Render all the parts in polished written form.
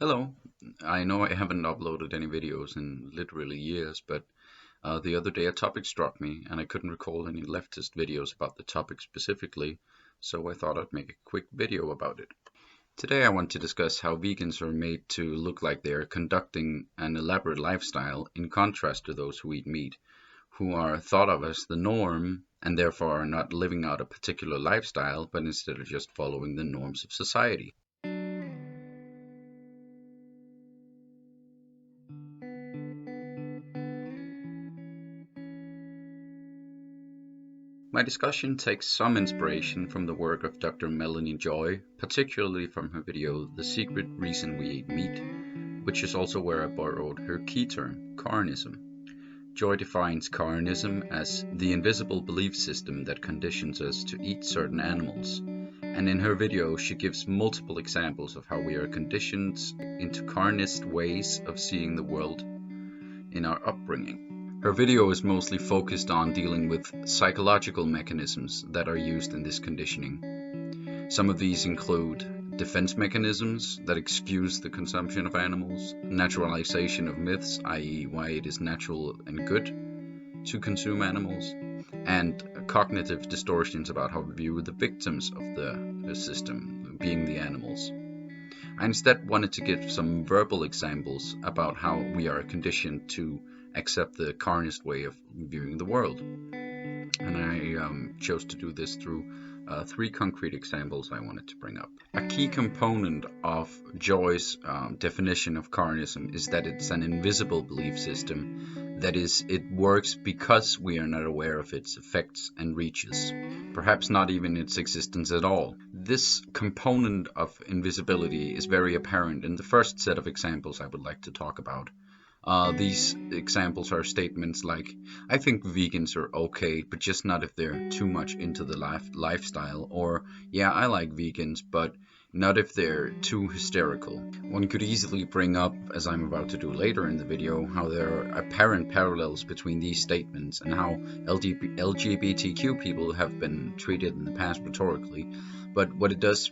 Hello. I know I haven't uploaded any videos in literally years, but the other day a topic struck me and I couldn't recall any leftist videos about the topic specifically, so I thought I'd make a quick video about it. Today I want to discuss how vegans are made to look like they are conducting an elaborate lifestyle in contrast to those who eat meat, who are thought of as the norm and therefore are not living out a particular lifestyle, but instead are just following the norms of society. My discussion takes some inspiration from the work of Dr. Melanie Joy, particularly from her video The Secret Reason We Eat Meat, which is also where I borrowed her key term, carnism. Joy defines carnism as the invisible belief system that conditions us to eat certain animals, and in her video she gives multiple examples of how we are conditioned into carnist ways of seeing the world in our upbringing. Her video is mostly focused on dealing with psychological mechanisms that are used in this conditioning. Some of these include defense mechanisms that excuse the consumption of animals, naturalization of myths, i.e., why it is natural and good to consume animals, and cognitive distortions about how we view the victims of the system, being the animals. I instead wanted to give some verbal examples about how we are conditioned to accept the carnist way of viewing the world. And I chose to do this through three concrete examples I wanted to bring up. A key component of Joy's definition of carnism is that it's an invisible belief system. That is, it works because we are not aware of its effects and reaches, perhaps not even its existence at all. This component of invisibility is very apparent in the first set of examples I would like to talk about. These examples are statements like, I think vegans are okay, but just not if they're too much into the lifestyle, or, yeah, I like vegans, but not if they're too hysterical. One could easily bring up, as I'm about to do later in the video, how there are apparent parallels between these statements and how LGBTQ people have been treated in the past rhetorically, but what it does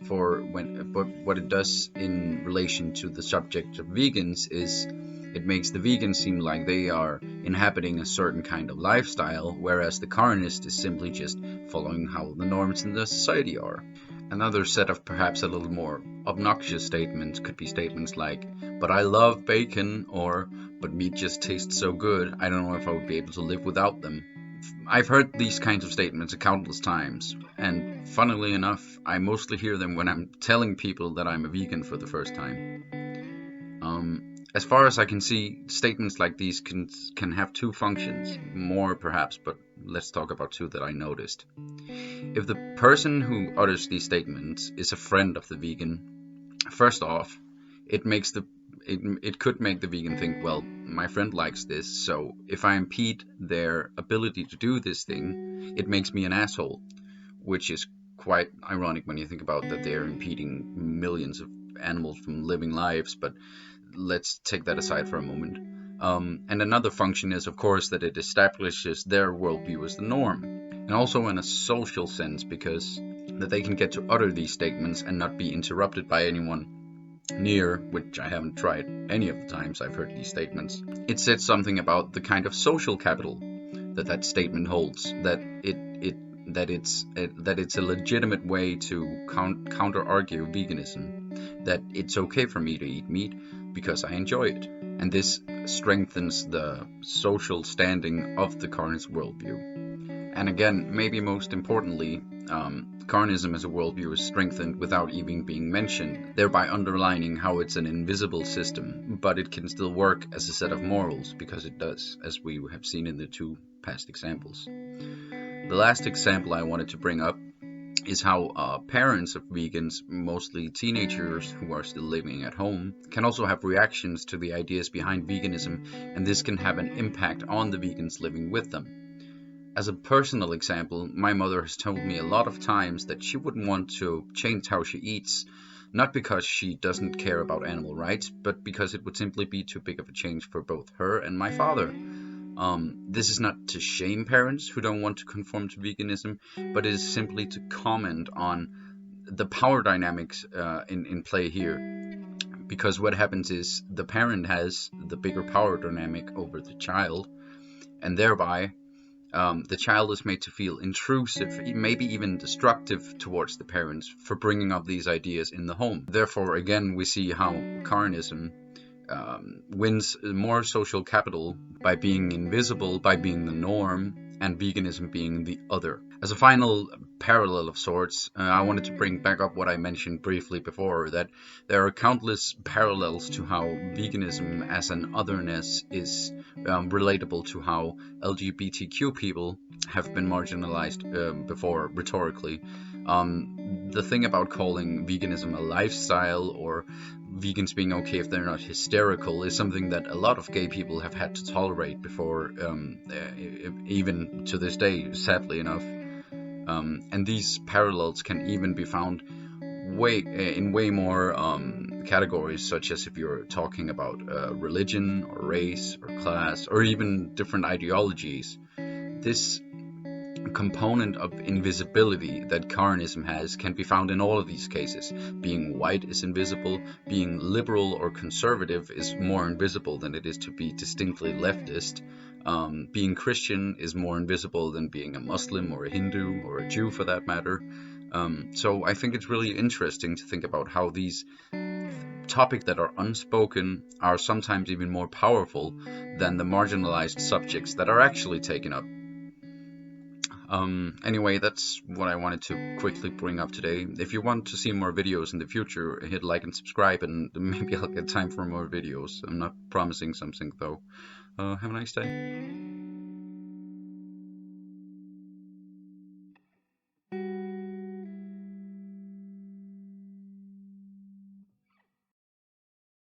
in relation to the subject of vegans is it makes the vegans seem like they are inhabiting a certain kind of lifestyle, whereas the carnist is simply just following how the norms in the society are. Another set of perhaps a little more obnoxious statements could be statements like, but I love bacon, or, but meat just tastes so good, I don't know if I would be able to live without them. I've heard these kinds of statements countless times, and funnily enough, I mostly hear them when I'm telling people that I'm a vegan for the first time. As far as I can see, statements like these can have two functions, more perhaps, but let's talk about two that I noticed. If the person who utters these statements is a friend of the vegan, first off, it could make the vegan think, well, my friend likes this, so if I impede their ability to do this thing, it makes me an asshole, which is quite ironic when you think about that they're impeding millions of animals from living lives, but let's take that aside for a moment. And another function is, of course, that it establishes their worldview as the norm, and also in a social sense, because that they can get to utter these statements and not be interrupted by anyone near, which I haven't tried any of the times I've heard these statements. It says something about the kind of social capital that statement holds, that it's a legitimate way to counter argue veganism, that it's okay for me to eat meat because I enjoy it, and this strengthens the social standing of the carnist worldview. And again, maybe most importantly, carnism as a worldview is strengthened without even being mentioned, thereby underlining how it's an invisible system, but it can still work as a set of morals, because it does, as we have seen in the two past examples. The last example I wanted to bring up is how parents of vegans, mostly teenagers who are still living at home, can also have reactions to the ideas behind veganism, and this can have an impact on the vegans living with them. As a personal example, my mother has told me a lot of times that she wouldn't want to change how she eats, not because she doesn't care about animal rights, but because it would simply be too big of a change for both her and my father. This is not to shame parents who don't want to conform to veganism, but it is simply to comment on the power dynamics in play here. because what happens is the parent has the bigger power dynamic over the child, and thereby the child is made to feel intrusive, maybe even destructive towards the parents for bringing up these ideas in the home. Therefore, again, we see how Carnism wins more social capital by being invisible, by being the norm, and veganism being the other. As a final parallel of sorts, I wanted to bring back up what I mentioned briefly before, that there are countless parallels to how veganism as an otherness is relatable to how LGBTQ people have been marginalized before rhetorically. The thing about calling veganism a lifestyle, or vegans being okay if they're not hysterical, is something that a lot of gay people have had to tolerate before, even to this day, sadly enough. And these parallels can even be found in way more categories, such as if you're talking about religion or race or class or even different ideologies. This component of invisibility that Carnism has can be found in all of these cases. Being white is invisible, being liberal or conservative is more invisible than it is to be distinctly leftist. Being Christian is more invisible than being a Muslim or a Hindu or a Jew for that matter. So I think it's really interesting to think about how these topics that are unspoken are sometimes even more powerful than the marginalized subjects that are actually taken up. Anyway, that's what I wanted to quickly bring up today. If you want to see more videos in the future, hit like and subscribe, and maybe I'll get time for more videos. I'm not promising something though. Have a nice day.